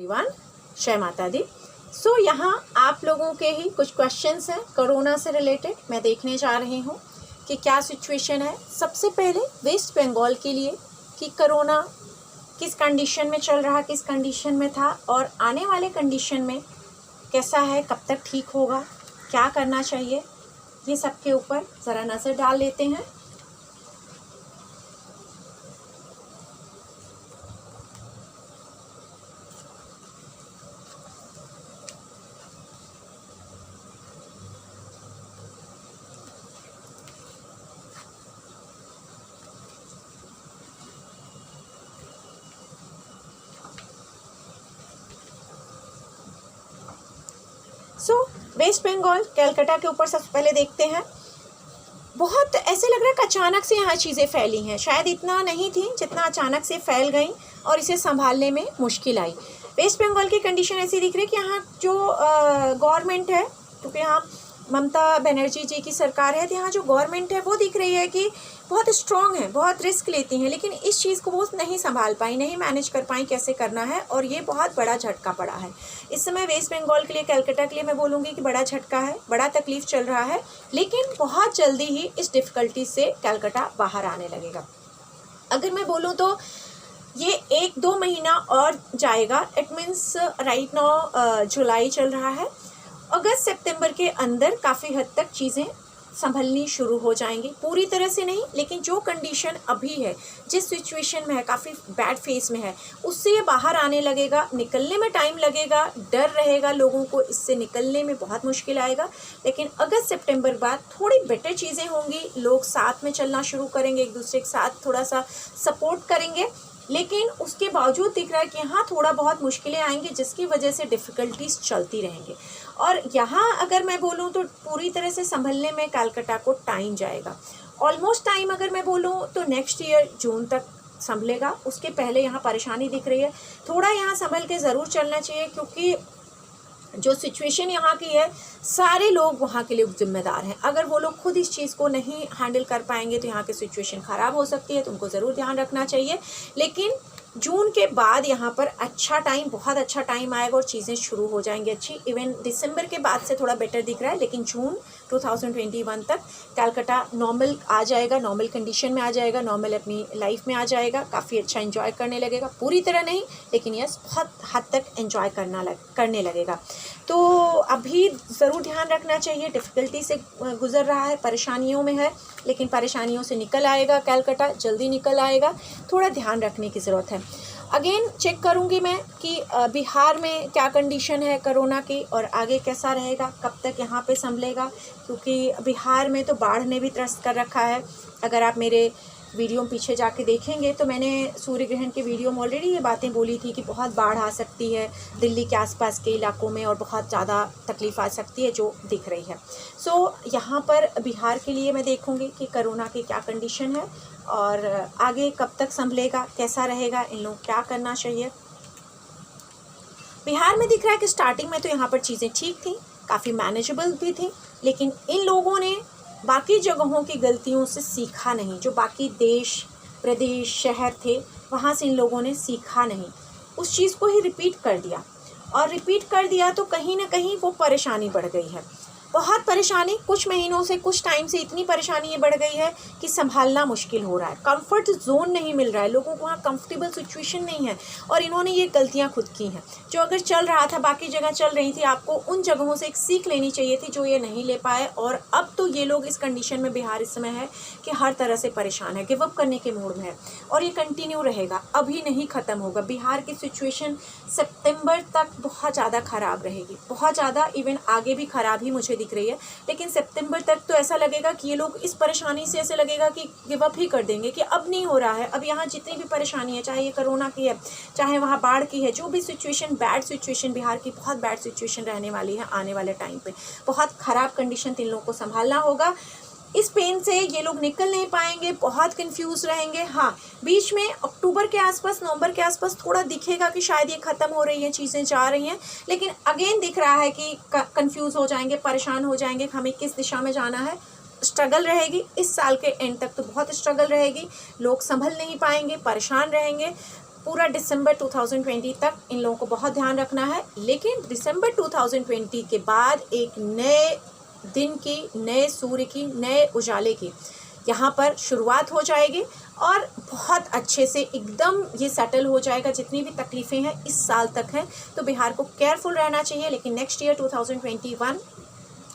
Everyone, जय माता दी। सो यहाँ आप लोगों के ही कुछ क्वेश्चंस हैं कोरोना से रिलेटेड। मैं देखने जा रही हूँ कि क्या सिचुएशन है। सबसे पहले वेस्ट बंगाल के लिए कि कोरोना किस कंडीशन में चल रहा, किस कंडीशन में था और आने वाले कंडीशन में कैसा है, कब तक ठीक होगा, क्या करना चाहिए, ये सब के ऊपर ज़रा नज़र डाल लेते हैं। वेस्ट बंगाल कलकत्ता के ऊपर सबसे पहले देखते हैं। बहुत ऐसे लग रहा है कि अचानक से यहाँ चीज़ें फैली हैं, शायद इतना नहीं थी जितना अचानक से फैल गई और इसे संभालने में मुश्किल आई। वेस्ट बंगाल की कंडीशन ऐसी दिख रही है कि यहाँ जो गवर्नमेंट है, क्योंकि यहाँ ममता बनर्जी जी की सरकार है, तो यहाँ जो गवर्नमेंट है वो दिख रही है कि बहुत स्ट्रॉन्ग है, बहुत रिस्क लेती हैं, लेकिन इस चीज़ को वो नहीं संभाल पाई, नहीं मैनेज कर पाई कैसे करना है, और ये बहुत बड़ा झटका पड़ा है इस समय वेस्ट बंगाल के लिए। कलकत्ता के लिए मैं बोलूँगी कि बड़ा झटका है, बड़ा तकलीफ चल रहा है, लेकिन बहुत जल्दी ही इस डिफ़िकल्टी से कलकत्ता बाहर आने लगेगा। अगर मैं बोलूँ तो ये 1-2 महीना और जाएगा। इट मीन्स राइट नाउ जुलाई चल रहा है, अगस्त सितंबर के अंदर काफ़ी हद तक चीज़ें संभलनी शुरू हो जाएंगी। पूरी तरह से नहीं, लेकिन जो कंडीशन अभी है, जिस सिचुएशन में है, काफ़ी बैड फेस में है, उससे ये बाहर आने लगेगा। निकलने में टाइम लगेगा, डर रहेगा लोगों को, इससे निकलने में बहुत मुश्किल आएगा, लेकिन अगस्त सितंबर बाद थोड़ी बेटर चीज़ें होंगी। लोग साथ में चलना शुरू करेंगे, एक दूसरे के साथ थोड़ा सा सपोर्ट करेंगे, लेकिन उसके बावजूद दिख रहा है कि यहाँ थोड़ा बहुत मुश्किलें आएंगी, जिसकी वजह से डिफ़िकल्टीज चलती रहेंगी। और यहाँ अगर मैं बोलूँ तो पूरी तरह से संभलने में कलकत्ता को टाइम जाएगा। ऑलमोस्ट टाइम अगर मैं बोलूँ तो नेक्स्ट ईयर जून तक संभलेगा, उसके पहले यहाँ परेशानी दिख रही है। थोड़ा यहाँ संभल के ज़रूर चलना चाहिए, क्योंकि जो सिचुएशन यहाँ की है, सारे लोग वहाँ के लिए जिम्मेदार हैं। अगर वो लोग खुद इस चीज़ को नहीं हैंडल कर पाएंगे तो यहाँ की सिचुएशन ख़राब हो सकती है, तो उनको ज़रूर ध्यान रखना चाहिए। लेकिन जून के बाद यहाँ पर अच्छा टाइम, बहुत अच्छा टाइम आएगा और चीज़ें शुरू हो जाएंगी अच्छी। इवन दिसंबर के बाद से थोड़ा बेटर दिख रहा है, लेकिन जून 2021 तक कलकत्ता नॉर्मल आ जाएगा, नॉर्मल कंडीशन में आ जाएगा, नॉर्मल अपनी लाइफ में आ जाएगा, काफ़ी अच्छा एंजॉय करने लगेगा। पूरी तरह नहीं, लेकिन यस बहुत हद तक एंजॉय करने लगेगा। तो अभी ज़रूर ध्यान रखना चाहिए, डिफ़िकल्टी से गुज़र रहा है, परेशानियों में है, लेकिन परेशानियों से निकल आएगा कलकत्ता, जल्दी निकल आएगा। थोड़ा ध्यान रखने की ज़रूरत है। अगेन चेक करूंगी मैं कि बिहार में क्या कंडीशन है कोरोना की और आगे कैसा रहेगा, कब तक यहाँ पे संभलेगा, क्योंकि बिहार में तो बाढ़ ने भी त्रस्त कर रखा है। अगर आप मेरे वीडियो पीछे जाके देखेंगे तो मैंने सूर्य ग्रहण के वीडियो में ऑलरेडी ये बातें बोली थी कि बहुत बाढ़ आ सकती है दिल्ली के आसपास के इलाकों में और बहुत ज़्यादा तकलीफ़ आ सकती है, जो दिख रही है। सो यहाँ पर बिहार के लिए मैं देखूँगी कि कोरोना की क्या कंडीशन है और आगे कब तक संभलेगा, कैसा रहेगा, इन लोग क्या करना चाहिए। बिहार में दिख रहा है कि स्टार्टिंग में तो यहाँ पर चीज़ें ठीक थी, काफ़ी मैनेजेबल भी थी, लेकिन इन लोगों ने बाकी जगहों की गलतियों से सीखा नहीं। जो बाकी देश, प्रदेश, शहर थे, वहाँ से इन लोगों ने सीखा नहीं, उस चीज़ को ही रिपीट कर दिया, और रिपीट कर दिया तो कहीं ना कहीं वो परेशानी बढ़ गई है। बहुत परेशानी, कुछ महीनों से, कुछ टाइम से इतनी परेशानी ये बढ़ गई है कि संभालना मुश्किल हो रहा है। कंफर्ट जोन नहीं मिल रहा है लोगों को, वहाँ कंफर्टेबल सिचुएशन नहीं है, और इन्होंने ये गलतियाँ खुद की हैं। जो अगर चल रहा था, बाकी जगह चल रही थी, आपको उन जगहों से एक सीख लेनी चाहिए थी, जो ये नहीं ले पाए। और अब तो ये लोग इस कंडीशन में, बिहार इस समय है कि हर तरह से परेशान है, गिव अप करने के मूड में है, और ये कंटिन्यू रहेगा, अभी नहीं ख़त्म होगा। बिहार की सिचुएशन सितंबर तक बहुत ज़्यादा ख़राब रहेगी, बहुत ज़्यादा, इवन आगे भी ख़राब ही मुझे दिख रही है। लेकिन सितंबर तक तो ऐसा लगेगा कि ये लोग इस परेशानी से ऐसे लगेगा कि गिव अप ही कर देंगे, कि अब नहीं हो रहा है। अब यहाँ जितनी भी परेशानी है, चाहे ये कोरोना की है, चाहे वहाँ बाढ़ की है, जो भी सिचुएशन, बैड सिचुएशन, बिहार की बहुत बैड सिचुएशन रहने वाली है आने वाले टाइम पे। बहुत ख़राब कंडीशन इन लोगों को संभालना होगा। इस पेन से ये लोग निकल नहीं पाएंगे, बहुत कंफ्यूज रहेंगे। हाँ, बीच में अक्टूबर के आसपास, नवंबर के आसपास थोड़ा दिखेगा कि शायद ये ख़त्म हो रही है, चीज़ें जा रही हैं, लेकिन अगेन दिख रहा है कि कंफ्यूज हो जाएंगे, परेशान हो जाएंगे, हमें किस दिशा में जाना है। स्ट्रगल रहेगी, इस साल के एंड तक तो बहुत स्ट्रगल रहेगी, लोग संभल नहीं पाएंगे, परेशान रहेंगे। पूरा दिसंबर 2020 तक इन लोगों को बहुत ध्यान रखना है। लेकिन दिसंबर 2020 के बाद एक नए दिन की, नए सूर्य की, नए उजाले की यहाँ पर शुरुआत हो जाएगी और बहुत अच्छे से एकदम ये सेटल हो जाएगा। जितनी भी तकलीफ़ें हैं इस साल तक हैं, तो बिहार को केयरफुल रहना चाहिए। लेकिन नेक्स्ट ईयर 2021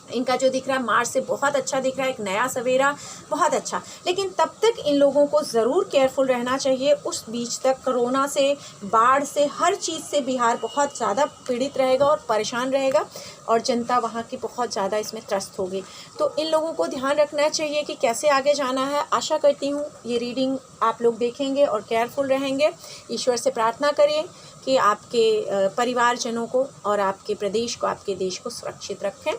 इनका जो दिख रहा है मार्च से बहुत अच्छा दिख रहा है, एक नया सवेरा, बहुत अच्छा। लेकिन तब तक इन लोगों को ज़रूर केयरफुल रहना चाहिए। उस बीच तक कोरोना से, बाढ़ से, हर चीज़ से बिहार बहुत ज़्यादा पीड़ित रहेगा और परेशान रहेगा और जनता वहाँ की बहुत ज़्यादा इसमें त्रस्त होगी। तो इन लोगों को ध्यान रखना चाहिए कि कैसे आगे जाना है। आशा करती हूँ ये रीडिंग आप लोग देखेंगे और केयरफुल रहेंगे। ईश्वर से प्रार्थना करिए कि आपके परिवारजनों को और आपके प्रदेश को, आपके देश को सुरक्षित रखें।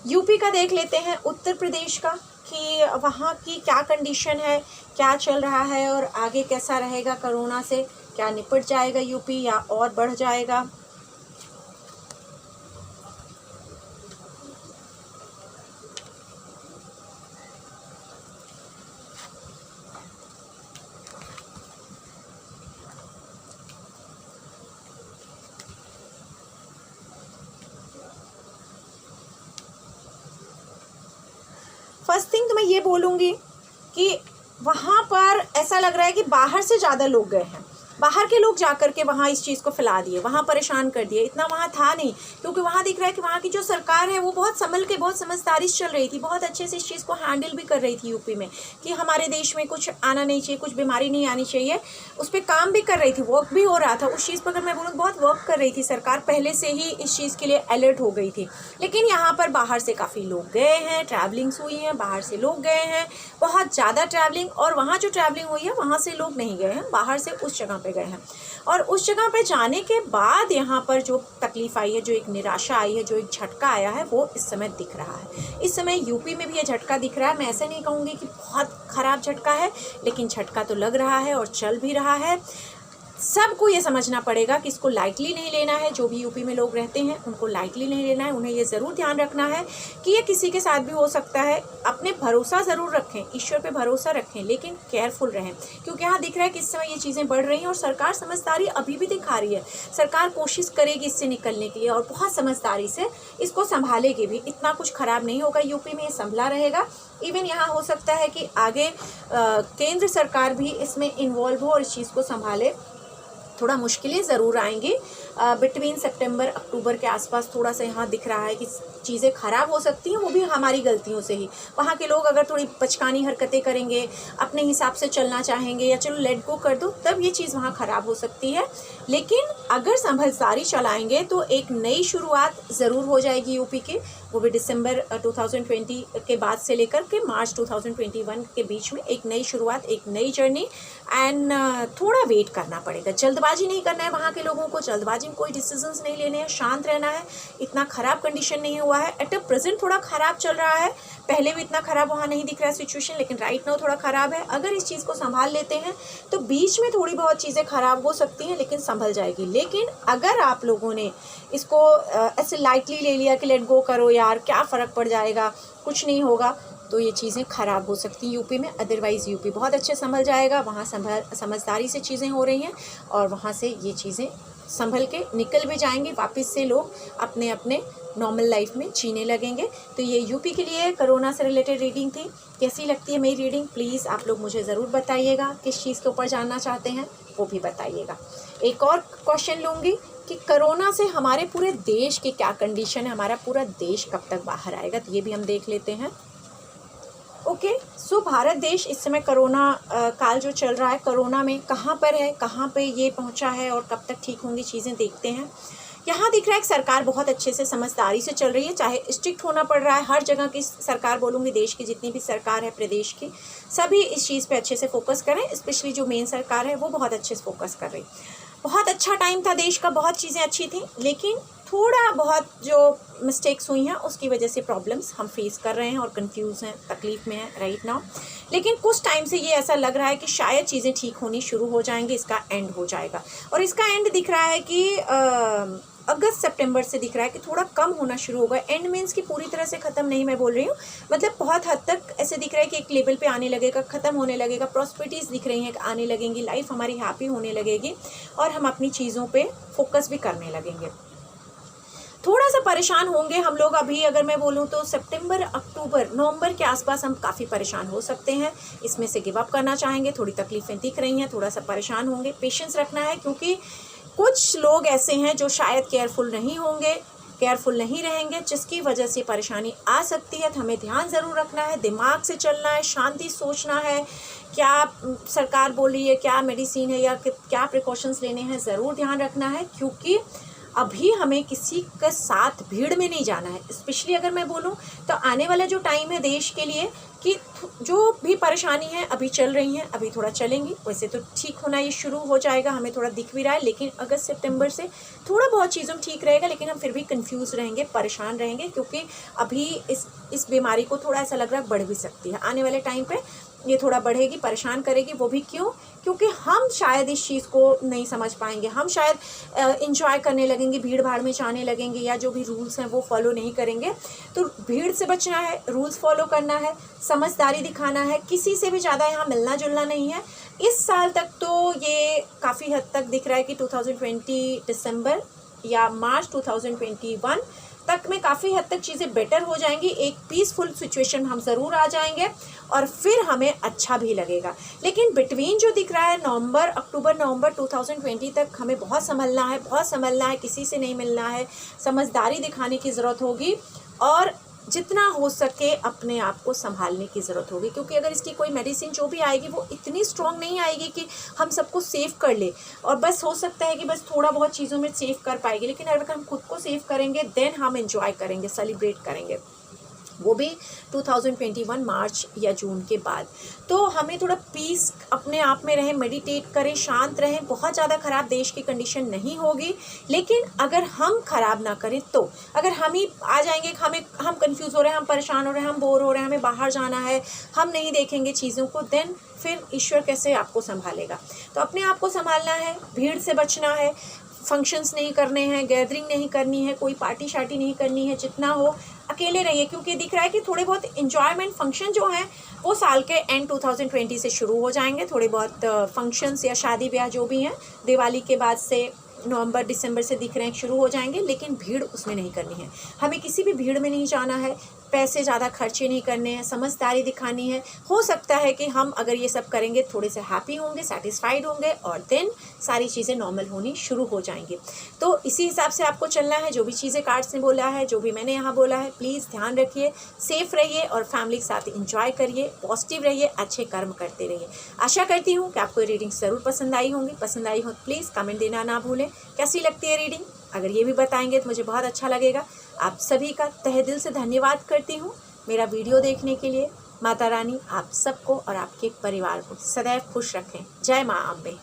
यूपी का देख लेते हैं, उत्तर प्रदेश का, कि वहाँ की क्या कंडीशन है, क्या चल रहा है और आगे कैसा रहेगा कोरोना से। क्या निपट जाएगा यूपी या और बढ़ जाएगा। फर्स्ट थिंग तो मैं ये बोलूँगी कि वहाँ पर ऐसा लग रहा है कि बाहर से ज़्यादा लोग गए हैं। बाहर के लोग जाकर के वहाँ इस चीज़ को फैला दिए, वहाँ परेशान कर दिए। इतना वहाँ था नहीं, क्योंकि वहाँ दिख रहा है कि वहाँ की जो सरकार है वो बहुत संभल के, बहुत समझदारी से चल रही थी, बहुत अच्छे से इस चीज़ को हैंडल भी कर रही थी यूपी में, कि हमारे देश में कुछ आना नहीं चाहिए, कुछ बीमारी नहीं आनी चाहिए। उस पर काम भी कर रही थी, वर्क भी हो रहा था उस चीज़ पर। अगर मैं बोलूँ बहुत वर्क कर रही थी सरकार, पहले से ही इस चीज़ के लिए अलर्ट हो गई थी। लेकिन यहाँ पर बाहर से काफ़ी लोग गए हैं, ट्रैवलिंग्स हुई हैं, बाहर से लोग गए हैं, बहुत ज़्यादा ट्रैवलिंग। और वहाँ जो ट्रैवलिंग हुई है वहाँ से लोग नहीं गए हैं, बाहर से उस जगह पे गए हैं। और उस जगह पे जाने के बाद यहाँ पर जो तकलीफ आई है, जो एक निराशा आई है, जो एक झटका आया है, वो इस समय दिख रहा है। इस समय यूपी में भी ये झटका दिख रहा है। मैं ऐसे नहीं कहूँगी कि बहुत ख़राब झटका है, लेकिन झटका तो लग रहा है और चल भी रहा है। सबको ये समझना पड़ेगा कि इसको लाइटली नहीं लेना है। जो भी यूपी में लोग रहते हैं उनको लाइटली नहीं लेना है। उन्हें ये ज़रूर ध्यान रखना है कि ये किसी के साथ भी हो सकता है। अपने भरोसा ज़रूर रखें, ईश्वर पे भरोसा रखें, लेकिन केयरफुल रहें, क्योंकि यहाँ दिख रहा है कि इस समय ये चीज़ें बढ़ रही हैं और सरकार समझदारी अभी भी दिखा रही है। सरकार कोशिश करेगी इससे निकलने के लिए और बहुत समझदारी से इसको संभालेगी भी। इतना कुछ ख़राब नहीं होगा यूपी में, ये संभला रहेगा। इवन यहाँ हो सकता है कि आगे केंद्र सरकार भी इसमें इन्वॉल्व हो और इस चीज़ को संभाले। थोड़ा मुश्किलें ज़रूर आएंगी बिटवीन सितंबर अक्टूबर के आसपास। थोड़ा सा यहाँ दिख रहा है कि चीज़ें ख़राब हो सकती हैं, वो भी हमारी गलतियों से ही। वहाँ के लोग अगर थोड़ी बचकानी हरकतें करेंगे, अपने हिसाब से चलना चाहेंगे या चलो लेट गो कर दो, तब ये चीज़ वहाँ ख़राब हो सकती है। लेकिन अगर समझदारी चलाएंगे तो एक नई शुरुआत ज़रूर हो जाएगी यूपी की, वो भी दिसंबर 2020 के बाद से लेकर के मार्च 2021 के बीच में एक नई शुरुआत, एक नई जर्नी। एंड थोड़ा वेट करना पड़ेगा, जल्दबाजी नहीं करना है वहाँ के लोगों को, जल्दबाजी में कोई डिसीजंस नहीं लेने हैं, शांत रहना है। इतना ख़राब कंडीशन नहीं हुआ है, एट अ प्रेजेंट थोड़ा ख़राब चल रहा है। पहले भी इतना ख़राब वहाँ नहीं दिख रहा है सिचुएशन, लेकिन राइट नाउ थोड़ा ख़राब है। अगर इस चीज़ को संभाल लेते हैं तो बीच में थोड़ी बहुत चीज़ें ख़राब हो सकती हैं, लेकिन संभल जाएगी। लेकिन अगर आप लोगों ने इसको ऐसे लाइटली ले लिया कि लेट गो करो यार, क्या फ़र्क पड़ जाएगा, कुछ नहीं होगा, तो ये चीज़ें ख़राब हो सकती हैं यूपी में। अदरवाइज़ यूपी बहुत अच्छे संभल जाएगा। वहाँ समझदारी से चीज़ें हो रही हैं और वहाँ से ये चीज़ें संभल के निकल भी जाएंगी। वापस से लोग अपने अपने नॉर्मल लाइफ में जीने लगेंगे। तो ये यूपी के लिए कोरोना से रिलेटेड रीडिंग थी। कैसी लगती है मेरी रीडिंग, प्लीज़ आप लोग मुझे ज़रूर बताइएगा। किस चीज़ के ऊपर जानना चाहते हैं वो भी बताइएगा। एक और क्वेश्चन लूँगी कि कोरोना से हमारे पूरे देश की क्या कंडीशन है, हमारा पूरा देश कब तक बाहर आएगा, तो ये भी हम देख लेते हैं। ओके, सो भारत देश इस समय कोरोना काल जो चल रहा है, कोरोना में कहाँ पर है, कहाँ पे ये पहुँचा है और कब तक ठीक होंगी चीज़ें, देखते हैं। यहाँ दिख रहा है कि सरकार बहुत अच्छे से समझदारी से चल रही है, चाहे स्ट्रिक्ट होना पड़ रहा है। हर जगह की सरकार बोलूँगी, देश की जितनी भी सरकार है, प्रदेश की, सभी इस चीज़ पे अच्छे से फोकस करें। स्पेशली जो मेन सरकार है वो बहुत अच्छे से फोकस कर रही। बहुत अच्छा टाइम था देश का, बहुत चीज़ें अच्छी थी, लेकिन थोड़ा बहुत जो मिस्टेक्स हुई हैं उसकी वजह से प्रॉब्लम्स हम फेस कर रहे हैं और कंफ्यूज हैं, तकलीफ़ में हैं राइट नाउ। लेकिन कुछ टाइम से ये ऐसा लग रहा है कि शायद चीज़ें ठीक होनी शुरू हो जाएंगी, इसका एंड हो जाएगा। और इसका एंड दिख रहा है कि अगर अगस्त सितंबर से दिख रहा है कि थोड़ा कम होना शुरू होगा। एंड मीन्स कि पूरी तरह से ख़त्म नहीं मैं बोल रही हूँ, मतलब बहुत हद तक ऐसे दिख रहा है कि एक लेवल पे आने लगेगा, ख़त्म होने लगेगा। प्रॉस्पेरिटीज़ दिख रही हैं आने लगेंगी, लाइफ हमारी हैप्पी होने लगेगी और हम अपनी चीज़ों पे फोकस भी करने लगेंगे। थोड़ा सा परेशान होंगे हम लोग अभी, अगर मैं बोलूँ तो सितंबर, अक्टूबर, नवंबर के आसपास हम काफ़ी परेशान हो सकते हैं। इसमें से गिव अप करना चाहेंगे, थोड़ी तकलीफ़ें दिख रही हैं, थोड़ा सा परेशान होंगे, पेशेंस रखना है, क्योंकि कुछ लोग ऐसे हैं जो शायद केयरफुल नहीं होंगे, केयरफुल नहीं रहेंगे, जिसकी वजह से परेशानी आ सकती है। तो हमें ध्यान ज़रूर रखना है, दिमाग से चलना है, शांति सोचना है, क्या सरकार बोल रही है, क्या मेडिसिन है या क्या प्रिकॉशंस लेने हैं, ज़रूर ध्यान रखना है। क्योंकि अभी हमें किसी के साथ भीड़ में नहीं जाना है। स्पेशली अगर मैं बोलूँ तो आने वाला जो टाइम है देश के लिए, कि जो भी परेशानी है अभी चल रही हैं, अभी थोड़ा चलेंगी, वैसे तो ठीक होना ये शुरू हो जाएगा, हमें थोड़ा दिख भी रहा है। लेकिन अगस्त सितंबर से थोड़ा बहुत चीज़ों में ठीक रहेगा, लेकिन हम फिर भी कंफ्यूज रहेंगे, परेशान रहेंगे, क्योंकि अभी इस बीमारी को थोड़ा ऐसा लग रहा है बढ़ भी सकती है। आने वाले टाइम पे ये थोड़ा बढ़ेगी, परेशान करेगी। वो भी क्यों? क्योंकि हम शायद इस चीज़ को नहीं समझ पाएंगे, हम शायद इंजॉय करने लगेंगे, भीड़ भाड़ में जाने लगेंगे, या जो भी रूल्स हैं वो फॉलो नहीं करेंगे। तो भीड़ से बचना है, रूल्स फॉलो करना है, समझदारी दिखाना है, किसी से भी ज़्यादा यहाँ मिलना जुलना नहीं है। इस साल तक तो ये काफ़ी हद तक दिख रहा है कि 2020 दिसंबर या मार्च 2021 तक में काफ़ी हद तक चीज़ें बेटर हो जाएंगी, एक पीसफुल सिचुएशन हम ज़रूर आ जाएंगे और फिर हमें अच्छा भी लगेगा। लेकिन बिटवीन जो दिख रहा है नवंबर, अक्टूबर नवंबर 2020 तक हमें बहुत संभलना है, बहुत संभलना है, किसी से नहीं मिलना है, समझदारी दिखाने की ज़रूरत होगी और जितना हो सके अपने आप को संभालने की ज़रूरत होगी। क्योंकि अगर इसकी कोई मेडिसिन जो भी आएगी वो इतनी स्ट्रॉन्ग नहीं आएगी कि हम सबको सेव कर ले, और बस हो सकता है कि बस थोड़ा बहुत चीज़ों में सेव कर पाएगी। लेकिन अगर हम खुद को सेव करेंगे देन हम एंजॉय करेंगे, सेलिब्रेट करेंगे, वो भी 2021 मार्च या जून के बाद। तो हमें थोड़ा पीस अपने आप में रहें, मेडिटेट करें, शांत रहें। बहुत ज़्यादा ख़राब देश की कंडीशन नहीं होगी, लेकिन अगर हम ख़राब ना करें तो अगर हम ही आ जाएंगे, हम कंफ्यूज हो रहे हैं, हम परेशान हो रहे हैं, हम बोर हो रहे हैं, हमें बाहर जाना है, हम नहीं देखेंगे चीज़ों को, देन फिर ईश्वर कैसे आपको संभालेगा। तो अपने आप को संभालना है, भीड़ से बचना है, फंक्शंस नहीं करने हैं, गैदरिंग नहीं करनी है, कोई पार्टी शार्टी नहीं करनी है, जितना हो अकेले रहिए। क्योंकि दिख रहा है कि थोड़े बहुत इन्जॉयमेंट फंक्शन जो हैं वो साल के एंड 2020 से शुरू हो जाएंगे। थोड़े बहुत फंक्शंस या शादी ब्याह जो भी हैं दिवाली के बाद से नवंबर दिसंबर से दिख रहे हैं शुरू हो जाएंगे, लेकिन भीड़ उसमें नहीं करनी है। हमें किसी भी भीड़ में नहीं जाना है, पैसे ज़्यादा खर्चे नहीं करने हैं, समझदारी दिखानी है। हो सकता है कि हम अगर ये सब करेंगे थोड़े से हैप्पी होंगे, सेटिस्फाइड होंगे और देन सारी चीज़ें नॉर्मल होनी शुरू हो जाएंगी। तो इसी हिसाब से आपको चलना है। जो भी चीज़ें कार्ड्स ने बोला है, जो भी मैंने यहाँ बोला है, प्लीज़ ध्यान रखिए, सेफ रहिए और फैमिली के साथ इंजॉय करिए, पॉजिटिव रहिए, अच्छे कर्म करते रहिए। आशा करती हूँ कि आपको रीडिंग ज़रूर पसंद आई होंगी। पसंद आई हो प्लीज़ कमेंट देना ना भूलें, कैसी लगती है रीडिंग। अगर ये भी बताएंगे तो मुझे बहुत अच्छा लगेगा। आप सभी का तहे दिल से धन्यवाद करती हूँ मेरा वीडियो देखने के लिए। माता रानी आप सबको और आपके परिवार को सदैव खुश रखें। जय माँ अम्बे।